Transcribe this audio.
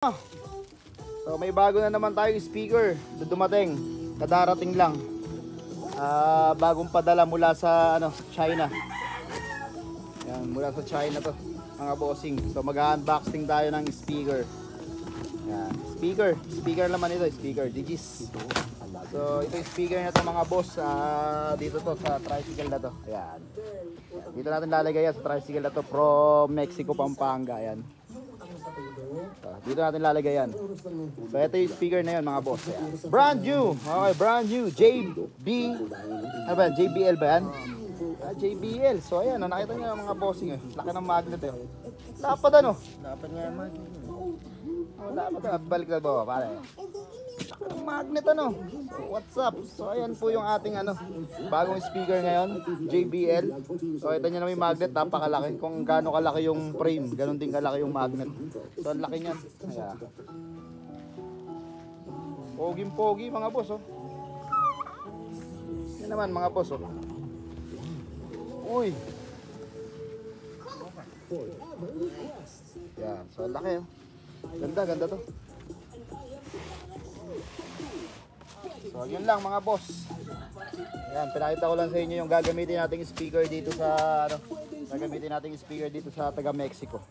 So may bago na naman tayong speaker dumating, kadarating lang. Bagong padala mula sa China. Yan, mula sa China to, mga bossing. So mag-unboxing tayo ng speaker. Yan, speaker naman ito, speaker Digis. So ito yung speaker na to mga boss, dito to sa tricycle na to. Ayan. Dito natin lalagay yan sa tricycle na to from Mexico, Pampanga. Ayan. Dito natin lalagay yan. So ito yung speaker na yun mga boss. Ayan. Brand new. Okay, brand new. JBL ba yan? JBL. So ayan, nakita nyo mga bossing. Laki ng magnet eh. Lapad ano? Dapat nga yung magnet. Lapad at balik na ba? Pare. Laki ng magnet ano? So what's up? So ayan po yung ating bagong speaker ngayon. JBL. So ito nyo na may magnet. Napakalaki. Kung gaano kalaki yung frame, ganun din kalaki yung magnet. So ang laki niyan. Ayan. Poging-pogi mga boss oh. Yan naman mga boss oh. Uy. Yan, so ang laki oh. Ganda to. So yun lang mga boss. Yan, pinakita ko lang sa inyo yung gagamitin nating speaker dito sa gagamitin nating speaker dito sa taga Mexico.